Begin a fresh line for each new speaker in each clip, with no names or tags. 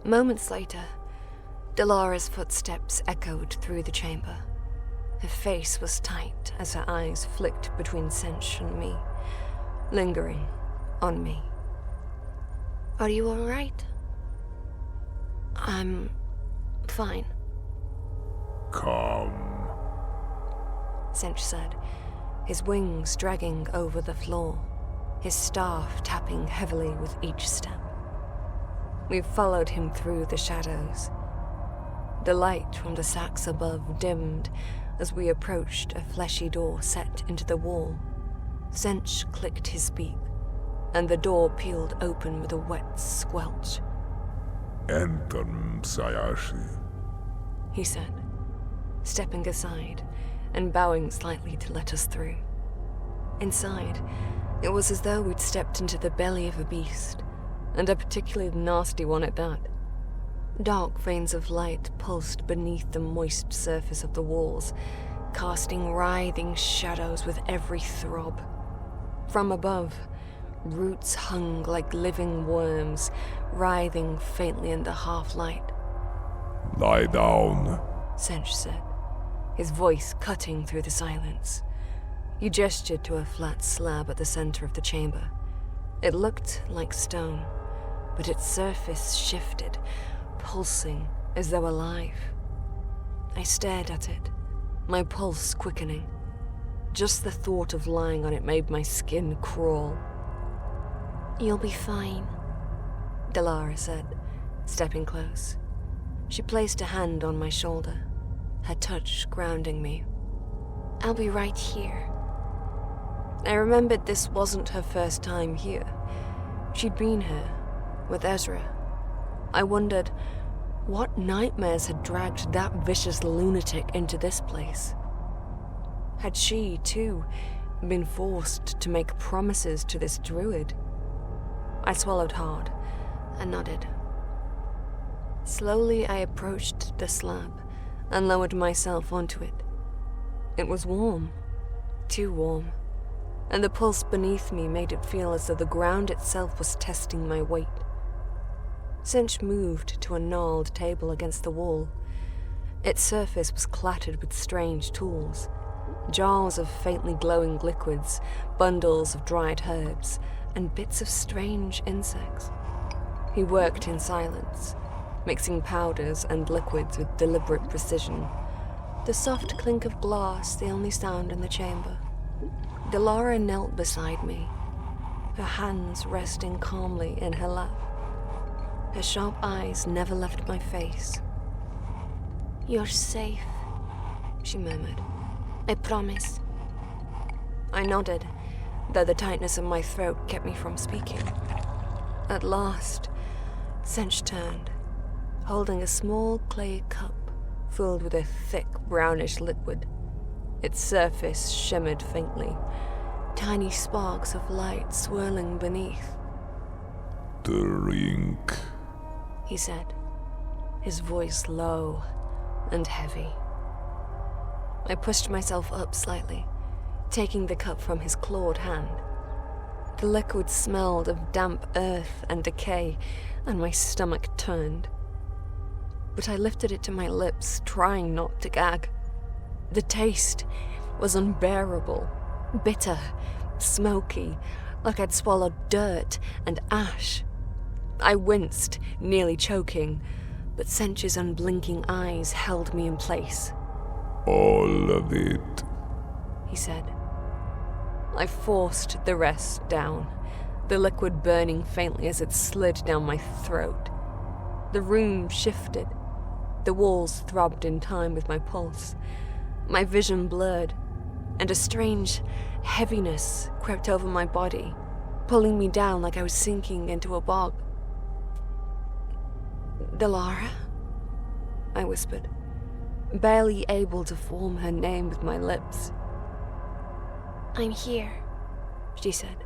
Moments later, Delara's footsteps echoed through the chamber. Her face was tight as her eyes flicked between Sench and me, lingering on me. "Are you all right?" "I'm fine,"
"Come,"
Sench said, his wings dragging over the floor, his staff tapping heavily with each step. We followed him through the shadows. The light from the sacks above dimmed as we approached a fleshy door set into the wall. Sench clicked his beak, and the door peeled open with a wet squelch.
"Enter, Msayashi,"
he said, stepping aside and bowing slightly to let us through. Inside, it was as though we'd stepped into the belly of a beast, and a particularly nasty one at that. Dark veins of light pulsed beneath the moist surface of the walls, casting writhing shadows with every throb. From above, roots hung like living worms, writhing faintly in the half-light.
"Lie down,"
Sench said, his voice cutting through the silence. He gestured to a flat slab at the center of the chamber. It looked like stone, but its surface shifted, pulsing as though alive. I stared at it, my pulse quickening. Just the thought of lying on it made my skin crawl. "You'll be fine," Delara said, stepping close. She placed a hand on my shoulder, her touch grounding me. "I'll be right here." I remembered this wasn't her first time here. She'd been here, with Ezra. I wondered what nightmares had dragged that vicious lunatic into this place. Had she, too, been forced to make promises to this druid? I swallowed hard and nodded. Slowly I approached the slab and lowered myself onto it. It was warm, too warm, and the pulse beneath me made it feel as though the ground itself was testing my weight. Sench moved to a gnarled table against the wall. Its surface was clattered with strange tools, jars of faintly glowing liquids, bundles of dried herbs, and bits of strange insects. He worked in silence, mixing powders and liquids with deliberate precision, the soft clink of glass the only sound in the chamber. Delara knelt beside me, her hands resting calmly in her lap. Her sharp eyes never left my face. "You're safe," she murmured. "I promise." I nodded, though the tightness in my throat kept me from speaking. At last, Sench turned, holding a small clay cup filled with a thick brownish liquid. Its surface shimmered faintly, tiny sparks of light swirling beneath.
"Drink,"
he said, his voice low and heavy. I pushed myself up slightly, taking the cup from his clawed hand. The liquid smelled of damp earth and decay, and my stomach turned. But I lifted it to my lips, trying not to gag. The taste was unbearable, bitter, smoky, like I'd swallowed dirt and ash. I winced, nearly choking, but Sench's unblinking eyes held me in place.
"All of it,"
he said. I forced the rest down, the liquid burning faintly as it slid down my throat. The room shifted. The walls throbbed in time with my pulse. My vision blurred, and a strange heaviness crept over my body, pulling me down like I was sinking into a bog. "Delara?" I whispered, barely able to form her name with my lips. "I'm here," she said.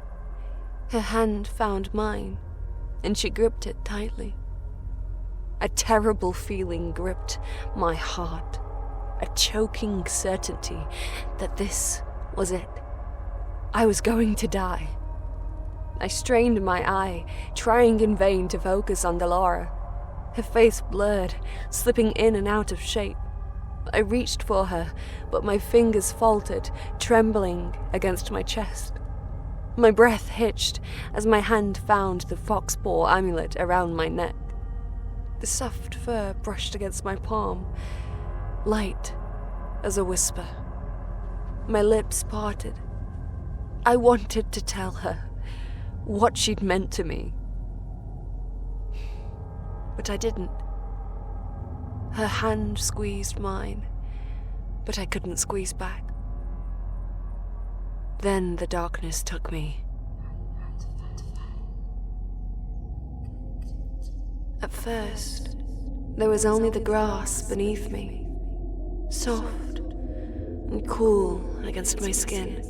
Her hand found mine, and she gripped it tightly. A terrible feeling gripped my heart, a choking certainty that this was it. I was going to die. I strained my eye, trying in vain to focus on Delara. her face blurred, slipping in and out of shape. I reached for her, but my fingers faltered, trembling against my chest. My breath hitched as my hand found the foxpaw amulet around my neck. The soft fur brushed against my palm, light as a whisper. My lips parted. I wanted to tell her what she'd meant to me, but I didn't. Her hand squeezed mine, but I couldn't squeeze back. Then the darkness took me. At first, there was only the grass beneath me, soft and cool against my skin.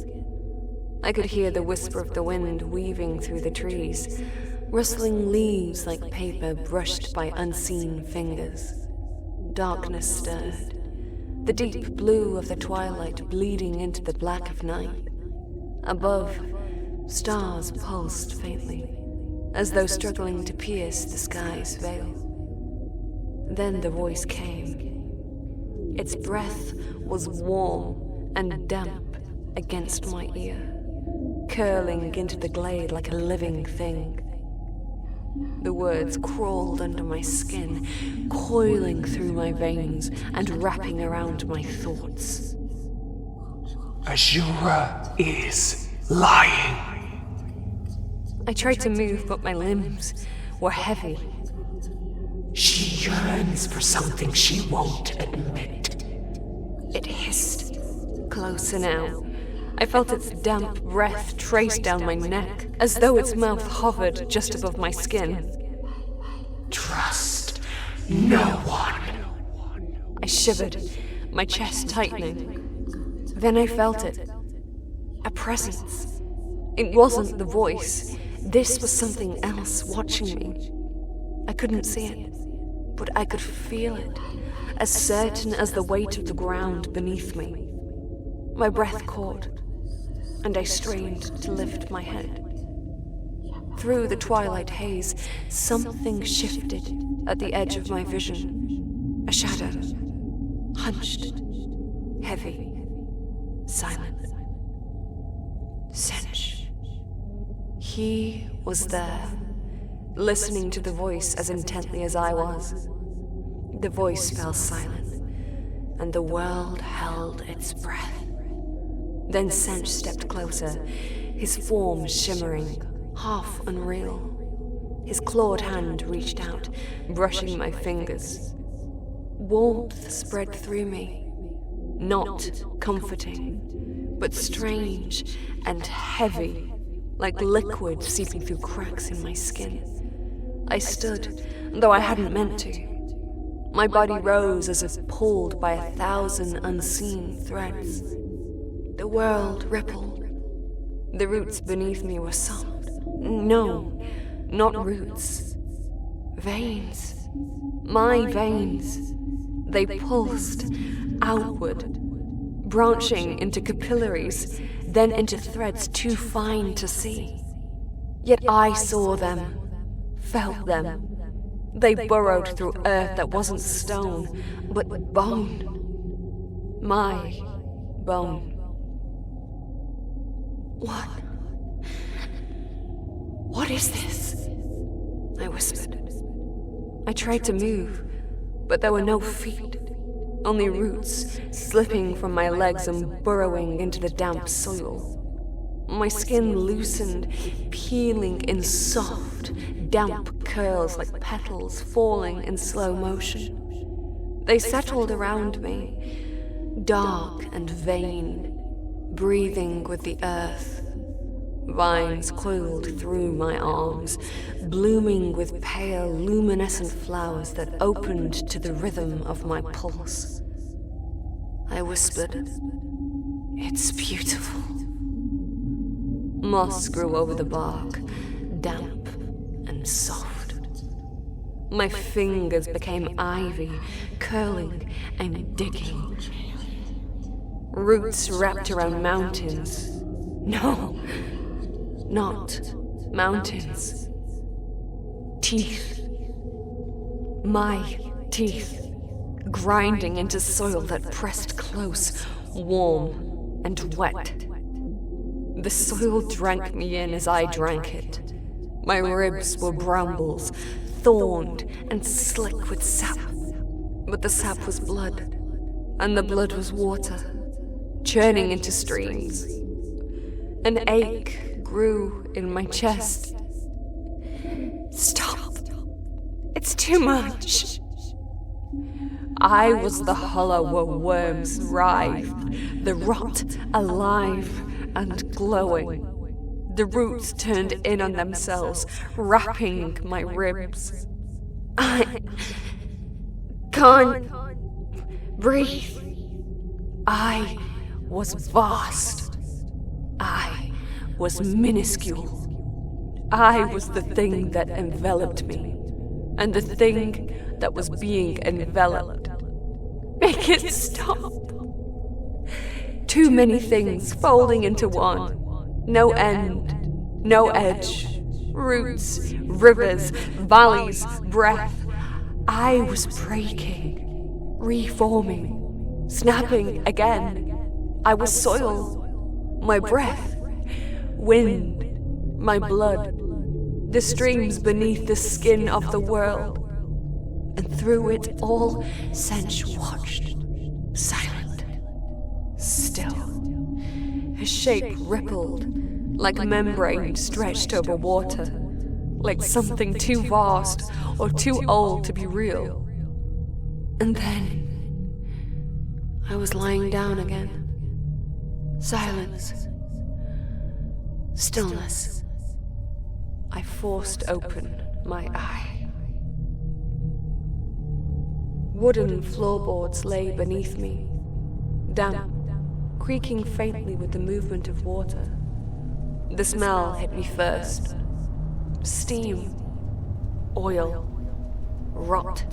I could hear the whisper of the wind weaving through the trees, rustling leaves like paper brushed by unseen fingers. Darkness stirred, the deep blue of the twilight bleeding into the black of night. Above, stars pulsed faintly, as though struggling to pierce the sky's veil. Then the voice came. Its breath was warm and damp against my ear, curling into the glade like a living thing. The words crawled under my skin, coiling through my veins and wrapping around my thoughts.
Azura is lying.
I tried to move, but my limbs were heavy.
She yearns for something she won't admit.
It hissed, closer now. I felt its damp breath trace down my neck, as though its mouth hovered just above my skin.
Trust no one.
I shivered, my chest tightening. Then I felt it. A presence. It wasn't the voice. This was something else watching me. I couldn't see it, but I could feel it, as certain as the weight of the ground beneath me. My breath caught, and I strained to lift my head. Through the twilight haze, something shifted at the edge of my vision. A shadow, hunched, heavy, silent. Sench. He was there, listening to the voice as intently as I was. The voice fell silent, and the world held its breath. Then Sench stepped closer, his form shimmering, half unreal. His clawed hand reached out, brushing my fingers. Warmth spread through me, not comforting, but strange and heavy, like liquid seeping through cracks in my skin. I stood, though I hadn't meant to. My body rose as if pulled by 1,000 unseen threads. The world rippled. The roots beneath me were soft. No, not roots. Veins. My veins. They pulsed outward, branching into capillaries, then into threads too fine to see. Yet I saw them, felt them. They burrowed through earth that wasn't stone, but bone. My bone. What is this? I whispered. I tried to move, but there were no feet, only roots slipping from my legs and burrowing into the damp soil. My skin loosened, peeling in soft, damp curls like petals falling in slow motion. They settled around me, dark and vain, breathing with the earth. Vines coiled through my arms, blooming with pale, luminescent flowers that opened to the rhythm of my pulse. I whispered, "It's beautiful." Moss grew over the bark, damp and soft. My fingers became ivy, curling and digging. Roots wrapped around mountains. No, not mountains. Teeth. My teeth grinding into soil that pressed close, warm and wet. The soil drank me in as I drank it. My ribs were brambles, thorned and slick with sap. But the sap was blood, and the blood was water, churning into streams. An ache grew in my chest. Stop. It's too much. I was the hollow where worms writhed, the rot alive and glowing. The roots turned in on themselves, wrapping my ribs. I can't breathe. I was vast. I was minuscule. I was the thing that enveloped me, and the thing that was being enveloped. Make it stop. Too many things folding into one. No end, no edge. Roots, rivers, valleys, breath. I was breaking, reforming, snapping again. I was soil, my breath, wind, my blood, the streams beneath the skin of the world. And through it all, Sench watched, silent, still. His shape rippled, like a membrane stretched over water, like something too vast or too old to be real. And then I was lying down again. Silence. Stillness. I forced open my eye. Wooden floorboards lay beneath me, damp, creaking faintly with the movement of water. The smell hit me first. Steam, oil, rot,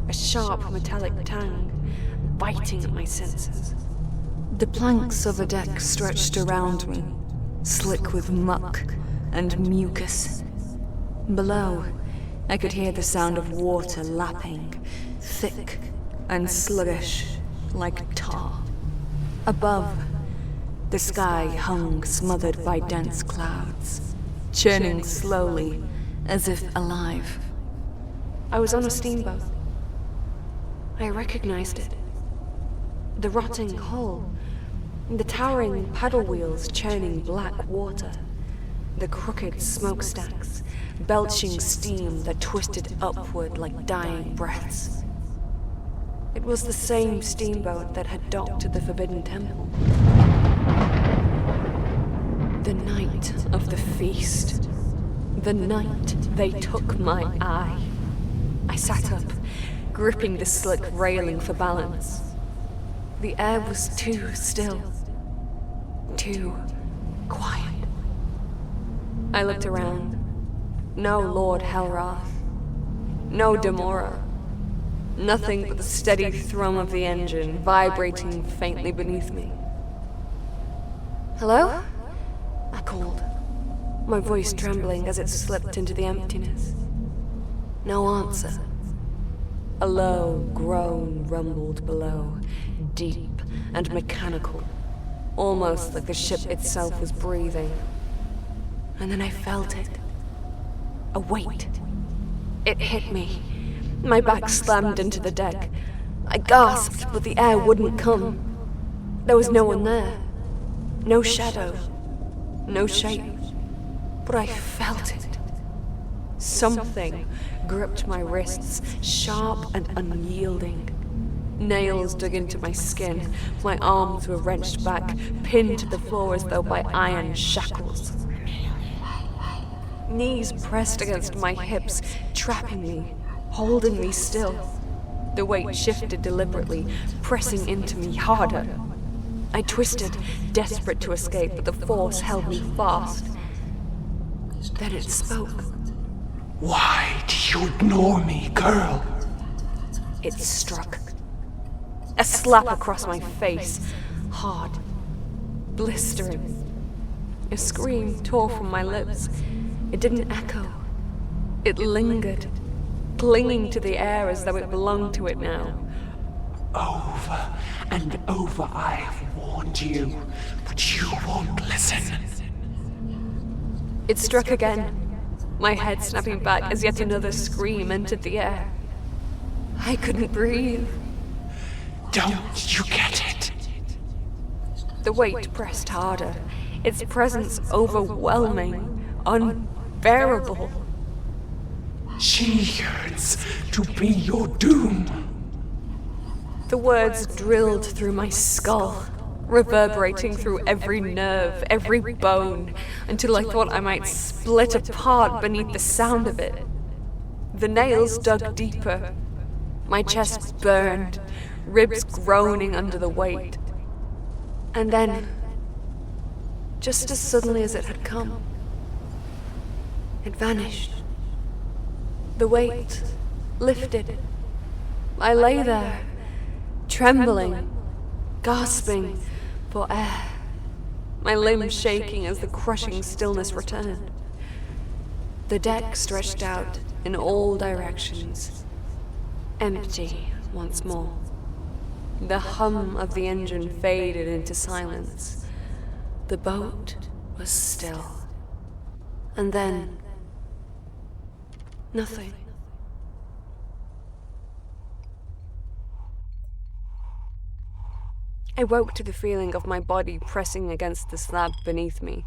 a sharp metallic tang biting at my senses. The planks of a deck stretched around me, slick with muck and mucus. Below, I could hear the sound of water lapping, thick and sluggish like tar. Above, the sky hung smothered by dense clouds, churning slowly as if alive. I was on a steamboat. I recognized it. The rotting hull, the towering paddle wheels churning black water, the crooked smokestacks belching steam that twisted upward like dying breaths. It was the same steamboat that had docked at the Forbidden Temple. The night of the feast. The night they took my eye. I sat up, gripping the slick railing for balance. The air was too still. Too quiet. I looked around. No Lord Helrath. No Demora. Nothing but the steady thrum of the engine vibrating faintly beneath me. Hello? I called, my voice trembling as it slipped into the emptiness. No answer. A low groan rumbled below, deep and mechanical, almost like the ship itself was breathing. And then I felt it. A weight. It hit me. My back slammed into the deck. I gasped, but the air wouldn't come. There was no one there. No shadow. No shape. But I felt it. Something gripped my wrists, sharp and unyielding. Nails dug into my skin. My arms were wrenched back, pinned to the floor as though by iron shackles. Knees pressed against my hips, trapping me, holding me still. The weight shifted deliberately, pressing into me harder. I twisted, desperate to escape, but the force held me fast. Then it spoke.
Why do you ignore me, girl?
It struck. A slap across my face, hard, blistering. A scream tore from my lips. It didn't echo. It lingered, clinging to the air as though it belonged to it now.
Over and over I have warned you, but you won't listen.
It struck again, my head snapping back as yet another scream entered the air. I couldn't breathe.
Don't you get it?
The weight pressed harder, its presence overwhelming, unbearable.
She yearns to be your doom.
The words drilled through my skull, reverberating through every nerve, every bone, until I thought I might split apart beneath the sound of it. The nails dug deeper. My chest burned, ribs groaning under the weight. And then, just as suddenly as it had come, it vanished. The weight lifted. I lay there, trembling, gasping for air, my limbs shaking as the crushing stillness returned. The deck stretched out in all directions, empty once more. The hum of the engine faded into silence. The boat was still. And then, nothing. I woke to the feeling of my body pressing against the slab beneath me.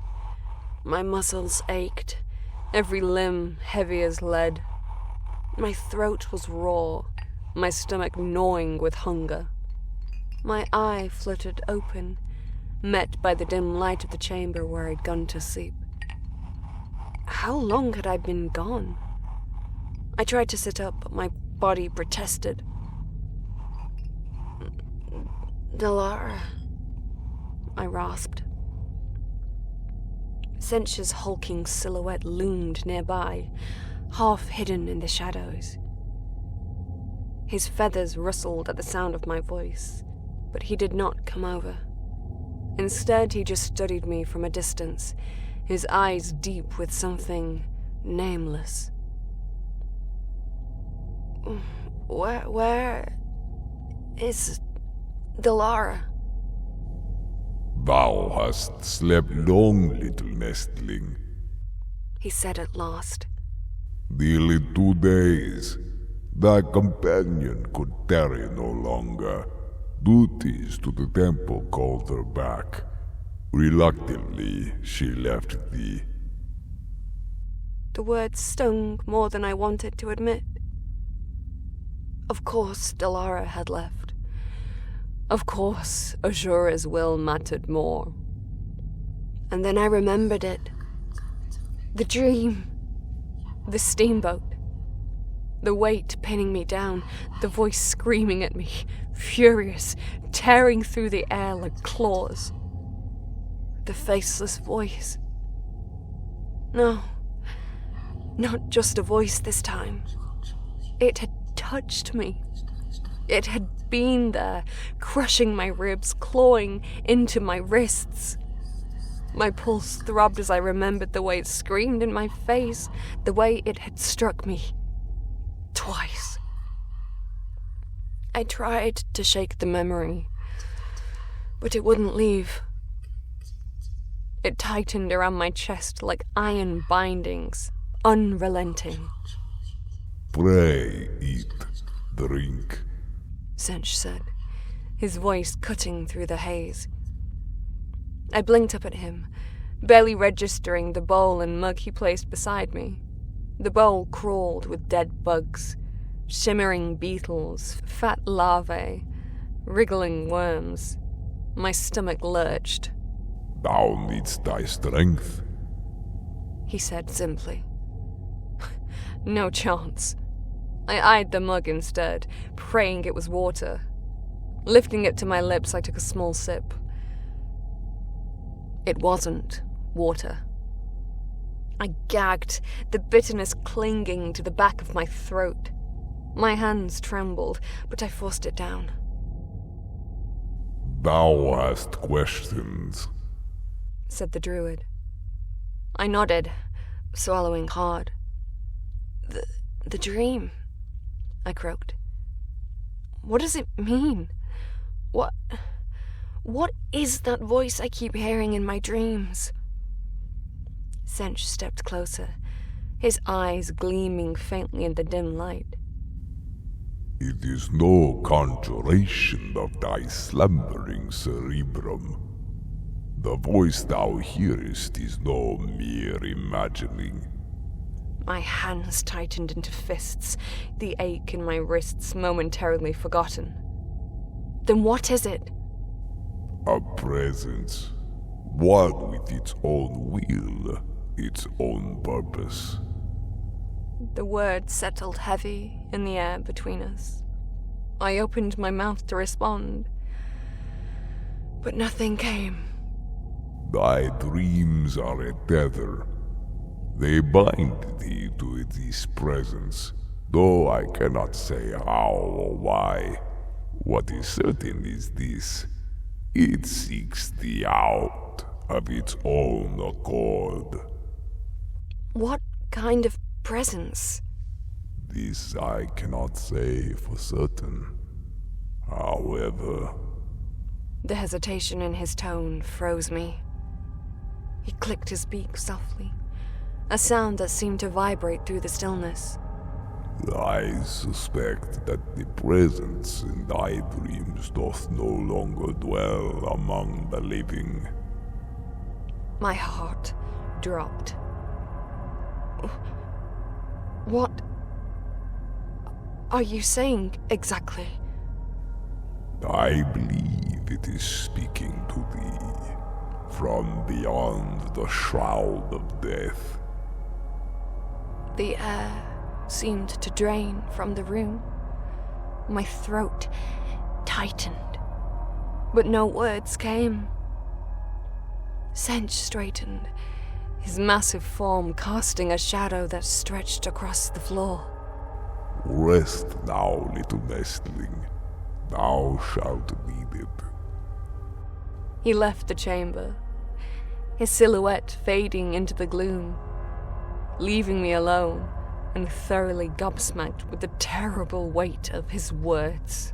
My muscles ached, every limb heavy as lead. My throat was raw, my stomach gnawing with hunger. My eye fluttered open, met by the dim light of the chamber where I'd gone to sleep. How long had I been gone? I tried to sit up, but my body protested. Delara, I rasped. Sench's hulking silhouette loomed nearby, half hidden in the shadows. His feathers rustled at the sound of my voice, but he did not come over. Instead, he just studied me from a distance, his eyes deep with something nameless. Where is Delara?
Thou hast slept long, little nestling.
He said at last.
Nearly 2 days. Thy companion could tarry no longer. Duties to the temple called her back. Reluctantly, she left thee.
The words stung more than I wanted to admit. Of course, Delara had left. Of course, Ashura's will mattered more. And then I remembered it. The dream. The steamboat. The weight pinning me down, the voice screaming at me, furious, tearing through the air like claws. The faceless voice. No, not just a voice this time. It had touched me. It had been there, crushing my ribs, clawing into my wrists. My pulse throbbed as I remembered the way it screamed in my face, the way it had struck me. Twice. I tried to shake the memory, but it wouldn't leave. It tightened around my chest like iron bindings, unrelenting.
Pray, eat, drink,
Sench said, his voice cutting through the haze. I blinked up at him, barely registering the bowl and mug he placed beside me. The bowl crawled with dead bugs, shimmering beetles, fat larvae, wriggling worms. My stomach lurched.
Thou needst thy strength,
He said simply. No chance. I eyed the mug instead, praying it was water. Lifting it to my lips, I took a small sip. It wasn't water. I gagged, the bitterness clinging to the back of my throat. My hands trembled, but I forced it down.
thou hast questions.
Said the druid. I nodded, swallowing hard. The dream, I croaked. What does it mean? What is that voice I keep hearing in my dreams? Sench stepped closer, his eyes gleaming faintly in the dim light.
It is no conjuration of thy slumbering cerebrum. The voice thou hearest is no mere imagining.
My hands tightened into fists, the ache in my wrists momentarily forgotten. Then what is it?
A presence, one with its own will, its own purpose.
The words settled heavy in the air between us. I opened my mouth to respond, but nothing came.
Thy dreams are a tether. They bind thee to this presence, though I cannot say how or why. What is certain is this: it seeks thee out of its own accord.
What kind of presence?
This I cannot say for certain. However...
The hesitation in his tone froze me. He clicked his beak softly, a sound that seemed to vibrate through the stillness.
I suspect that the presence in thy dreams doth no longer dwell among the living.
My heart dropped. What are you saying exactly?
I believe it is speaking to thee from beyond the shroud of death.
The air seemed to drain from the room. My throat tightened, but no words came. Sench straightened, his massive form casting a shadow that stretched across the floor.
Rest now, little nestling. Thou shalt need it.
He left the chamber, his silhouette fading into the gloom, leaving me alone and thoroughly gobsmacked with the terrible weight of his words.